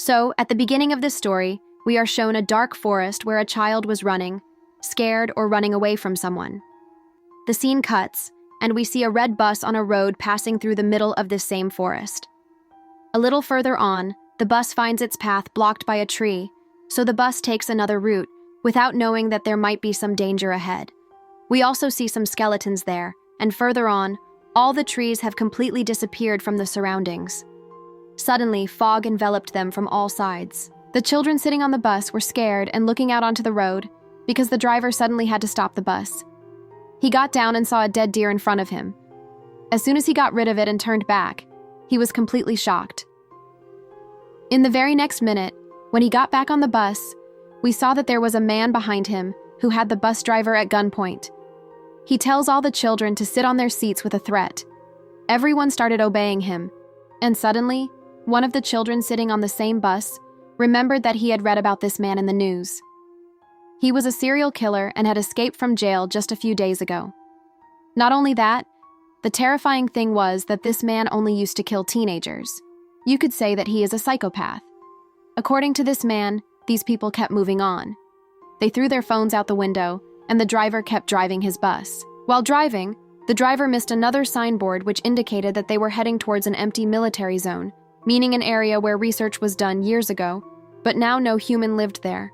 So, at the beginning of this story, we are shown a dark forest where a child was running, scared or running away from someone. The scene cuts, and we see a red bus on a road passing through the middle of this same forest. A little further on, the bus finds its path blocked by a tree, so the bus takes another route, without knowing that there might be some danger ahead. We also see some skeletons there, and further on, all the trees have completely disappeared from the surroundings. Suddenly, fog enveloped them from all sides. The children sitting on the bus were scared and looking out onto the road because the driver suddenly had to stop the bus. He got down and saw a dead deer in front of him. As soon as he got rid of it and turned back, he was completely shocked. In the very next minute, when he got back on the bus, we saw that there was a man behind him who had the bus driver at gunpoint. He tells all the children to sit on their seats with a threat. Everyone started obeying him, and suddenly, one of the children sitting on the same bus remembered that he had read about this man in the news. He was a serial killer and had escaped from jail just a few days ago. Not only that, the terrifying thing was that this man only used to kill teenagers. You could say that he is a psychopath. According to this man, these people kept moving on. They threw their phones out the window, and the driver kept driving his bus. While driving, the driver missed another signboard which indicated that they were heading towards an empty military zone, meaning an area where research was done years ago, but now no human lived there.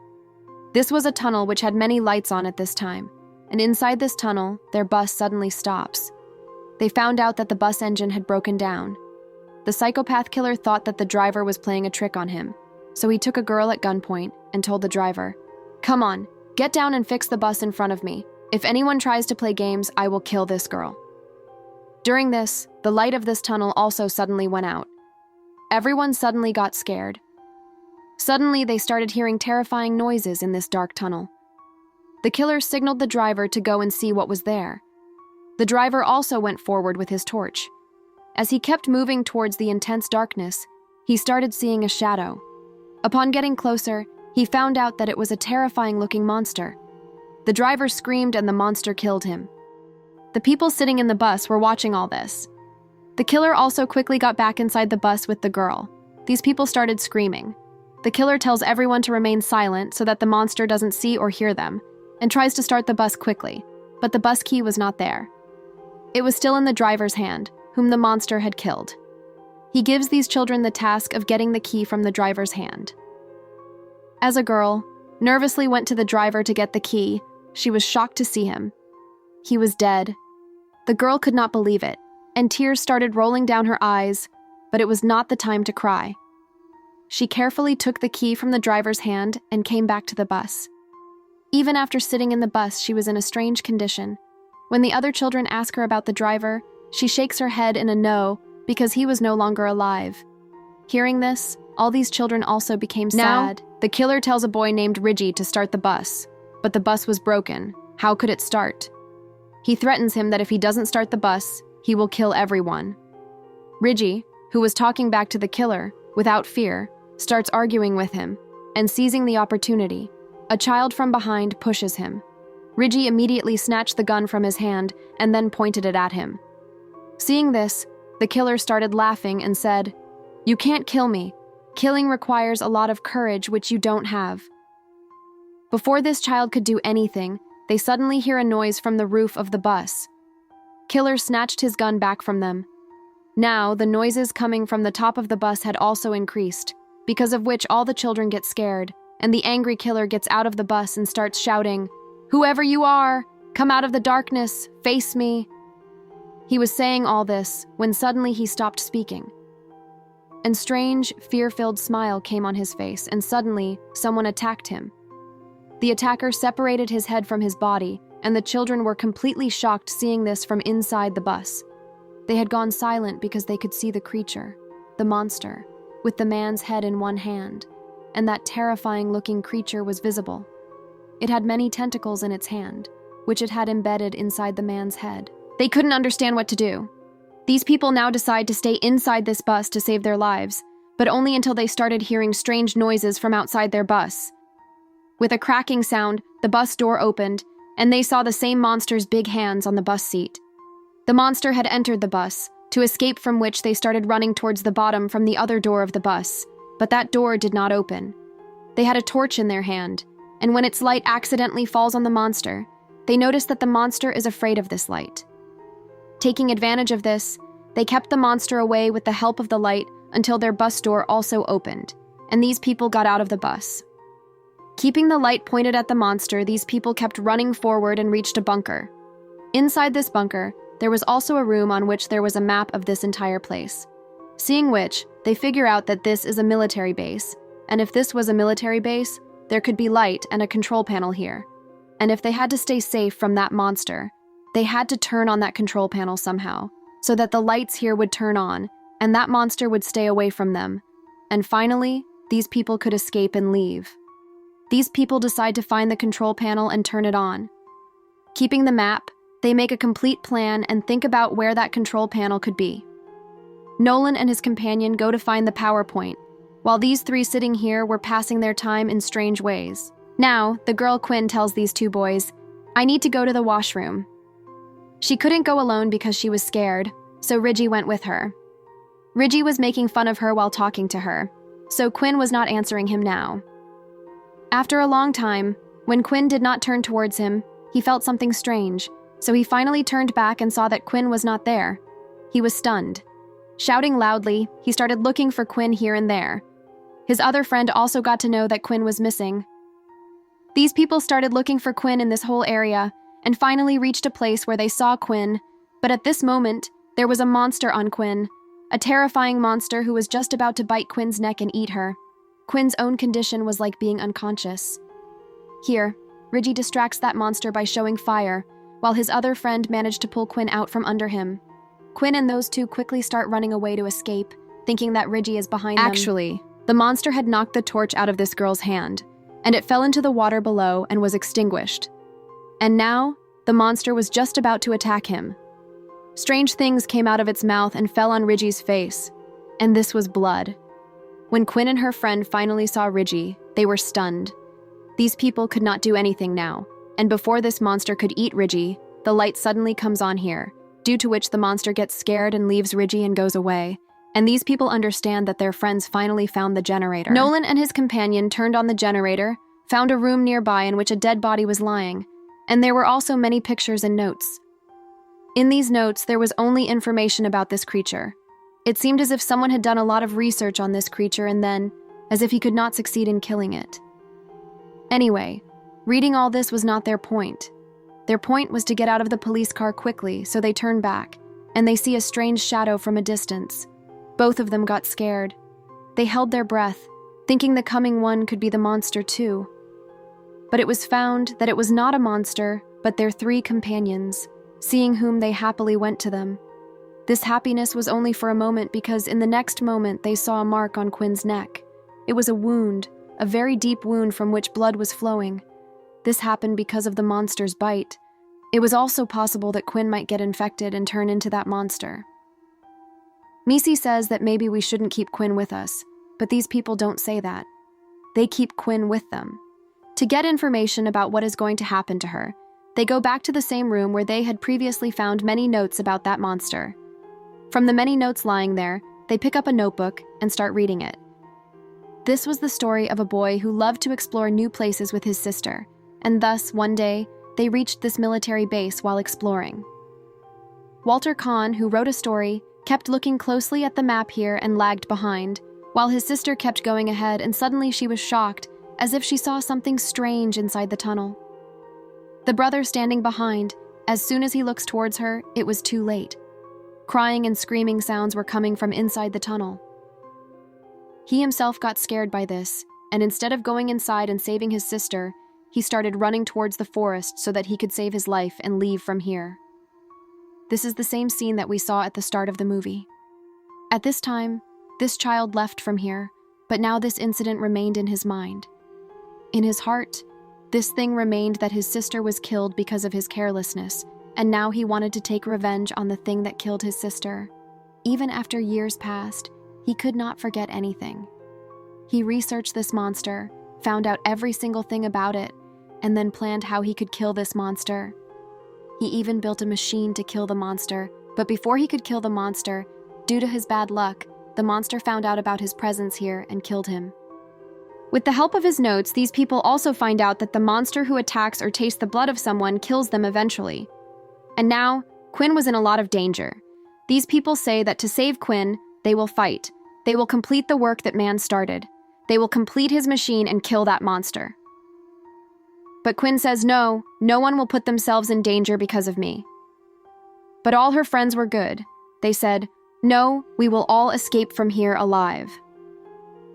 This was a tunnel which had many lights on at this time, and inside this tunnel, their bus suddenly stops. They found out that the bus engine had broken down. The psychopath killer thought that the driver was playing a trick on him, so he took a girl at gunpoint and told the driver, "Come on, get down and fix the bus in front of me. If anyone tries to play games, I will kill this girl." During this, the light of this tunnel also suddenly went out. Everyone suddenly got scared. Suddenly, they started hearing terrifying noises in this dark tunnel. The killer signaled the driver to go and see what was there. The driver also went forward with his torch. As he kept moving towards the intense darkness, he started seeing a shadow. Upon getting closer, he found out that it was a terrifying-looking monster. The driver screamed and the monster killed him. The people sitting in the bus were watching all this. The killer also quickly got back inside the bus with the girl. These people started screaming. The killer tells everyone to remain silent so that the monster doesn't see or hear them, and tries to start the bus quickly, but the bus key was not there. It was still in the driver's hand, whom the monster had killed. He gives these children the task of getting the key from the driver's hand. As a girl, nervously went to the driver to get the key, she was shocked to see him. He was dead. The girl could not believe it, and tears started rolling down her eyes, but it was not the time to cry. She carefully took the key from the driver's hand and came back to the bus. Even after sitting in the bus, she was in a strange condition. When the other children ask her about the driver, she shakes her head in a no because he was no longer alive. Hearing this, all these children also became sad. Now, the killer tells a boy named Ridgie to start the bus, but the bus was broken. How could it start? He threatens him that if he doesn't start the bus, he will kill everyone. Ridgie, who was talking back to the killer, without fear, starts arguing with him, and seizing the opportunity, a child from behind pushes him. Ridgie immediately snatched the gun from his hand and then pointed it at him. Seeing this, the killer started laughing and said, "You can't kill me. Killing requires a lot of courage which you don't have." Before this child could do anything, they suddenly hear a noise from the roof of the bus. Killer snatched his gun back from them. Now, the noises coming from the top of the bus had also increased, because of which all the children get scared, and the angry killer gets out of the bus and starts shouting, "Whoever you are, come out of the darkness, face me." He was saying all this when suddenly he stopped speaking. A strange, fear-filled smile came on his face, and suddenly, someone attacked him. The attacker separated his head from his body, and the children were completely shocked seeing this from inside the bus. They had gone silent because they could see the creature, the monster, with the man's head in one hand, and that terrifying-looking creature was visible. It had many tentacles in its hand, which it had embedded inside the man's head. They couldn't understand what to do. These people now decide to stay inside this bus to save their lives, but only until they started hearing strange noises from outside their bus. With a cracking sound, the bus door opened, and they saw the same monster's big hands on the bus seat. The monster had entered the bus, to escape from which they started running towards the bottom from the other door of the bus. but that door did not open. They had a torch in their hand, and when its light accidentally falls on the monster, they notice that the monster is afraid of this light. Taking advantage of this, they kept the monster away with the help of the light until their bus door also opened, and these people got out of the bus. Keeping the light pointed at the monster, these people kept running forward and reached a bunker. Inside this bunker, there was also a room on which there was a map of this entire place. Seeing which, they figure out that this is a military base, and if this was a military base, there could be light and a control panel here. And if they had to stay safe from that monster, they had to turn on that control panel somehow, so that the lights here would turn on, and that monster would stay away from them. And finally, these people could escape and leave. These people decide to find the control panel and turn it on. Keeping the map, they make a complete plan and think about where that control panel could be. Nolan and his companion go to find the power point, while these three sitting here were passing their time in strange ways. Now, the girl Quinn tells these two boys, "I need to go to the washroom." She couldn't go alone because she was scared, so Ridgie went with her. Ridgie was making fun of her while talking to her, so Quinn was not answering him now. After a long time, when Quinn did not turn towards him, he felt something strange, so he finally turned back and saw that Quinn was not there. He was stunned. Shouting loudly, he started looking for Quinn here and there. His other friend also got to know that Quinn was missing. These people started looking for Quinn in this whole area, and finally reached a place where they saw Quinn, but at this moment, there was a monster on Quinn, a terrifying monster who was just about to bite Quinn's neck and eat her. Quinn's own condition was like being unconscious. Here, Ridgie distracts that monster by showing fire, while his other friend managed to pull Quinn out from under him. Quinn and those two quickly start running away to escape, thinking that Ridgie is behind them. Actually, the monster had knocked the torch out of this girl's hand, and it fell into the water below and was extinguished. And now, the monster was just about to attack him. Strange things came out of its mouth and fell on Riggie's face, and this was blood. When Quinn and her friend finally saw Ridgie, they were stunned. These people could not do anything now, and before this monster could eat Ridgie, the light suddenly comes on here, due to which the monster gets scared and leaves Ridgie and goes away, and these people understand that their friends finally found the generator. Nolan and his companion turned on the generator, found a room nearby in which a dead body was lying, and there were also many pictures and notes. In these notes, there was only information about this creature. It seemed as if someone had done a lot of research on this creature and then, as if he could not succeed in killing it. Anyway, reading all this was not their point. Their point was to get out of the police car quickly, so they turn back, and they see a strange shadow from a distance. Both of them got scared. They held their breath, thinking the coming one could be the monster too. But it was found that it was not a monster, but their three companions, seeing whom they happily went to them. This happiness was only for a moment because in the next moment they saw a mark on Quinn's neck. It was a wound, a very deep wound from which blood was flowing. This happened because of the monster's bite. It was also possible that Quinn might get infected and turn into that monster. Misi says that maybe we shouldn't keep Quinn with us, but these people don't say that. They keep Quinn with them. To get information about what is going to happen to her, they go back to the same room where they had previously found many notes about that monster. From the many notes lying there, they pick up a notebook and start reading it. This was the story of a boy who loved to explore new places with his sister, and thus, one day, they reached this military base while exploring. Walter Kahn, who wrote a story, kept looking closely at the map here and lagged behind, while his sister kept going ahead, and suddenly she was shocked, as if she saw something strange inside the tunnel. The brother standing behind, as soon as he looks towards her, it was too late. Crying and screaming sounds were coming from inside the tunnel. He himself got scared by this, and instead of going inside and saving his sister, he started running towards the forest so that he could save his life and leave from here. This is the same scene that we saw at the start of the movie. At this time, this child left from here, but now this incident remained in his mind. In his heart, this thing remained that his sister was killed because of his carelessness, and now he wanted to take revenge on the thing that killed his sister. Even after years passed, he could not forget anything. He researched this monster, found out every single thing about it, and then planned how he could kill this monster. He even built a machine to kill the monster, but before he could kill the monster, due to his bad luck, the monster found out about his presence here and killed him. With the help of his notes, these people also find out that the monster who attacks or tastes the blood of someone kills them eventually. And now, Quinn was in a lot of danger. These people say that to save Quinn, they will fight. They will complete the work that man started. They will complete his machine and kill that monster. But Quinn says no one will put themselves in danger because of me. But all her friends were good. They said, no, we will all escape from here alive.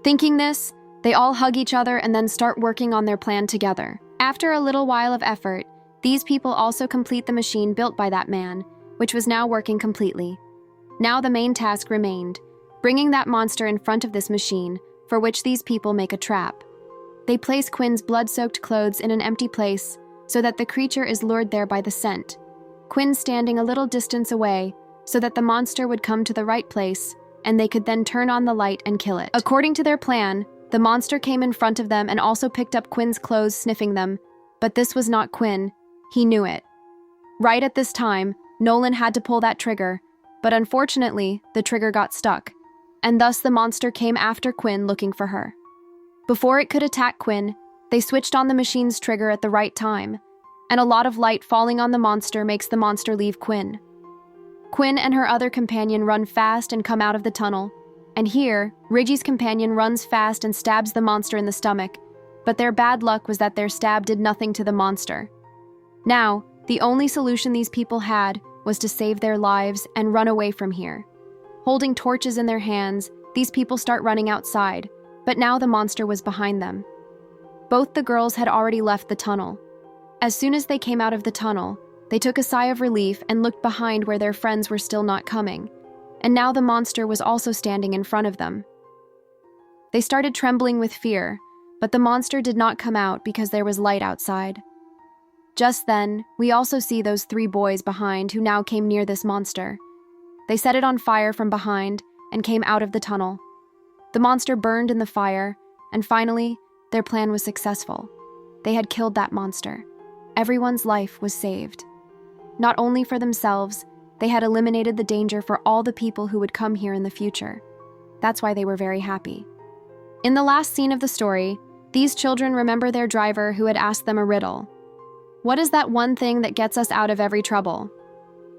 Thinking this, they all hug each other and then start working on their plan together. After a little while of effort, these people also complete the machine built by that man, which was now working completely. Now the main task remained, bringing that monster in front of this machine, for which these people make a trap. They place Quinn's blood-soaked clothes in an empty place so that the creature is lured there by the scent. Quinn standing a little distance away so that the monster would come to the right place and they could then turn on the light and kill it. According to their plan, the monster came in front of them and also picked up Quinn's clothes, sniffing them, but this was not Quinn. He knew it. Right at this time, Nolan had to pull that trigger, but unfortunately, the trigger got stuck, and thus the monster came after Quinn looking for her. Before it could attack Quinn, they switched on the machine's trigger at the right time, and a lot of light falling on the monster makes the monster leave Quinn. Quinn and her other companion run fast and come out of the tunnel, and here, Ridgie's companion runs fast and stabs the monster in the stomach, but their bad luck was that their stab did nothing to the monster. Now, the only solution these people had was to save their lives and run away from here. Holding torches in their hands, these people start running outside, but now the monster was behind them. Both the girls had already left the tunnel. As soon as they came out of the tunnel, they took a sigh of relief and looked behind where their friends were still not coming, and now the monster was also standing in front of them. They started trembling with fear, but the monster did not come out because there was light outside. Just then, we also see those 3 boys behind who now came near this monster. They set it on fire from behind and came out of the tunnel. The monster burned in the fire, and finally, their plan was successful. They had killed that monster. Everyone's life was saved. Not only for themselves, they had eliminated the danger for all the people who would come here in the future. That's why they were very happy. In the last scene of the story, these children remember their driver who had asked them a riddle. What is that one thing that gets us out of every trouble?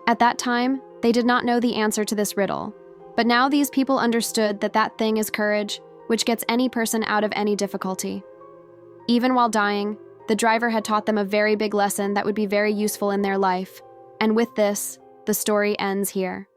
At that time, they did not know the answer to this riddle, but now these people understood that that thing is courage, which gets any person out of any difficulty. Even while dying, the driver had taught them a very big lesson that would be very useful in their life, and with this, the story ends here.